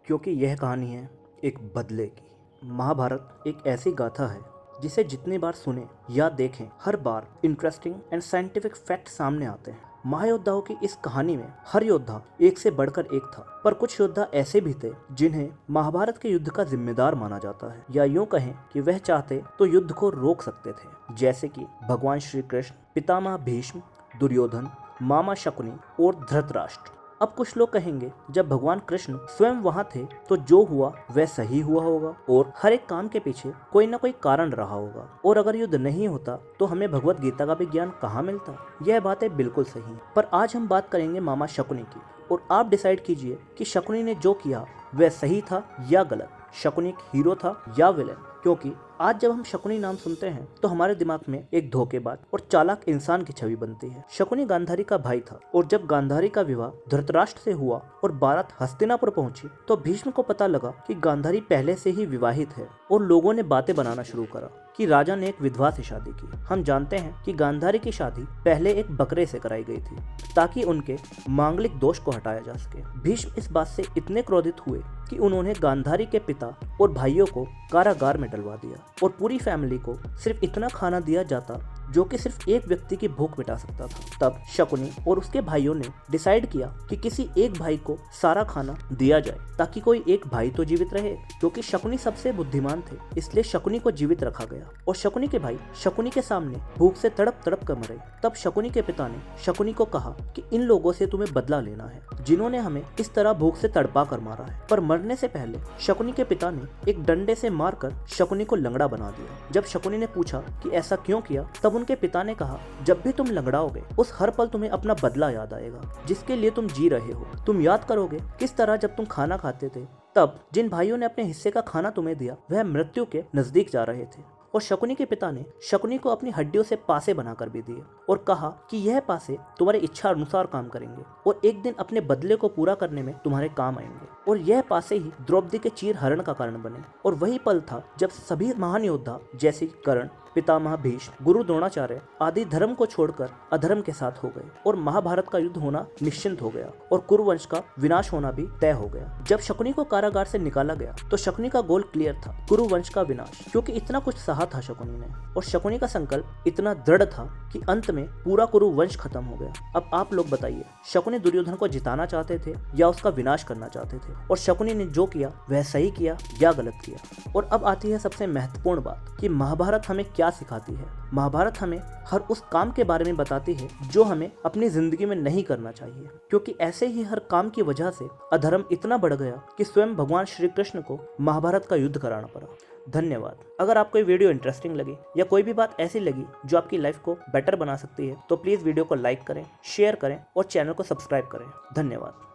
क्योंकि यह कहानी है एक बदले की। महाभारत एक ऐसी गाथा है जिसे जितनी बार सुने या देखें हर बार इंटरेस्टिंग एंड साइंटिफिक फैक्ट सामने आते हैं। महायोद्धाओं की इस कहानी में हर योद्धा एक से बढ़कर एक था, पर कुछ योद्धा ऐसे भी थे जिन्हें महाभारत के युद्ध का जिम्मेदार माना जाता है, या यूं कहें कि वह चाहते तो युद्ध को रोक सकते थे। जैसे कि भगवान श्री कृष्ण, पितामह भीष्म, दुर्योधन, मामा शकुनी और धृतराष्ट्र। अब कुछ लोग कहेंगे जब भगवान कृष्ण स्वयं वहां थे तो जो हुआ वह सही हुआ होगा और हर एक काम के पीछे कोई ना कोई कारण रहा होगा, और अगर युद्ध नहीं होता तो हमें भगवत गीता का भी ज्ञान कहाँ मिलता। यह बातें बिल्कुल सही हैं, पर आज हम बात करेंगे मामा शकुनी की, और आप डिसाइड कीजिए कि शकुनी ने जो किया वह सही था या गलत। शकुनी एक हीरो था या विलेन, क्योंकि आज जब हम शकुनी नाम सुनते हैं तो हमारे दिमाग में एक धोखेबाज और चालाक इंसान की छवि बनती है। शकुनी गांधारी का भाई था, और जब गांधारी का विवाह धृतराष्ट्र से हुआ और बारात हस्तिनापुर पहुंची तो भीष्म को पता लगा कि गांधारी पहले से ही विवाहित है, और लोगों ने बातें बनाना शुरू करा कि राजा ने एक विधवा से शादी की। हम जानते हैं कि गांधारी की शादी पहले एक बकरे से कराई गई थी ताकि उनके मांगलिक दोष को हटाया जा सके। भीष्म इस बात से इतने क्रोधित हुए कि उन्होंने गांधारी के पिता और भाइयों को कारागार में डलवा दिया, और पूरी फैमिली को सिर्फ इतना खाना दिया जाता जो कि सिर्फ एक व्यक्ति की भूख मिटा सकता था। तब शकुनी और उसके भाइयों ने डिसाइड किया कि किसी एक भाई को सारा खाना दिया जाए ताकि कोई एक भाई तो जीवित रहे। क्योंकि शकुनी सबसे बुद्धिमान थे, इसलिए शकुनी को जीवित रखा गया, और शकुनी के भाई शकुनी के सामने भूख से तड़प तड़प कर मरे। तब शकुनी के पिता ने शकुनी को कहा कि इन लोगों से तुम्हें बदला लेना है जिन्होंने हमें इस तरह भूख से तड़पा कर मारा है। पर मरने से पहले शकुनी के पिता ने एक डंडे से मारकर शकुनी को लंगड़ा बना दिया। जब शकुनी ने पूछा कि ऐसा क्यों किया, तब उनके पिता ने कहा, जब भी तुम लंगड़ाओगे उस हर पल तुम्हें अपना बदला याद आएगा जिसके लिए तुम जी रहे हो। तुम याद करोगे किस तरह जब तुम खाना खाते थे तब जिन भाइयों ने अपने हिस्से का खाना तुम्हें दिया वह मृत्यु के नजदीक जा रहे थे। और शकुनी के पिता ने शकुनी को अपनी हड्डियों से पासे बनाकर भी दिए और कहा कि यह पासे तुम्हारी इच्छा अनुसार काम करेंगे और एक दिन अपने बदले को पूरा करने में तुम्हारे काम आएंगे। और यह पासे ही द्रौपदी के चीर हरण का कारण बने। और वही पल था जब सभी महान योद्धा जैसे कर्ण, पितामह भीष्म, गुरु द्रोणाचार्य आदि धर्म को छोड़कर अधर्म के साथ हो गए, और महाभारत का युद्ध होना निश्चिंत हो गया और कुरुवंश का विनाश होना भी तय हो गया। जब शकुनी को कारागार से निकाला गया तो शकुनी का गोल क्लियर था, कुरुवंश का विनाश, क्योंकि इतना कुछ सहा था शकुनी ने, और शकुनी का संकल्प इतना दृढ़ था कि अंत में पूरा कुरुवंश खत्म हो गया। अब आप लोग बताइए, शकुनी दुर्योधन को जिताना चाहते थे या उसका विनाश करना चाहते थे, और शकुनी ने जो किया वह सही किया या गलत किया। और अब आती है सबसे महत्वपूर्ण बात कि महाभारत हमें क्या सिखाती है। महाभारत हमें हर उस काम के बारे में बताती है जो हमें अपनी जिंदगी में नहीं करना चाहिए, क्योंकि ऐसे ही हर काम की वजह से अधर्म इतना बढ़ गया कि स्वयं भगवान श्री कृष्ण को महाभारत का युद्ध कराना पड़ा। धन्यवाद। अगर आपको ये वीडियो इंटरेस्टिंग लगी या कोई भी बात ऐसी लगी जो आपकी लाइफ को बेटर बना सकती है तो प्लीज़ वीडियो को लाइक करें, शेयर करें और चैनल को सब्सक्राइब करें। धन्यवाद।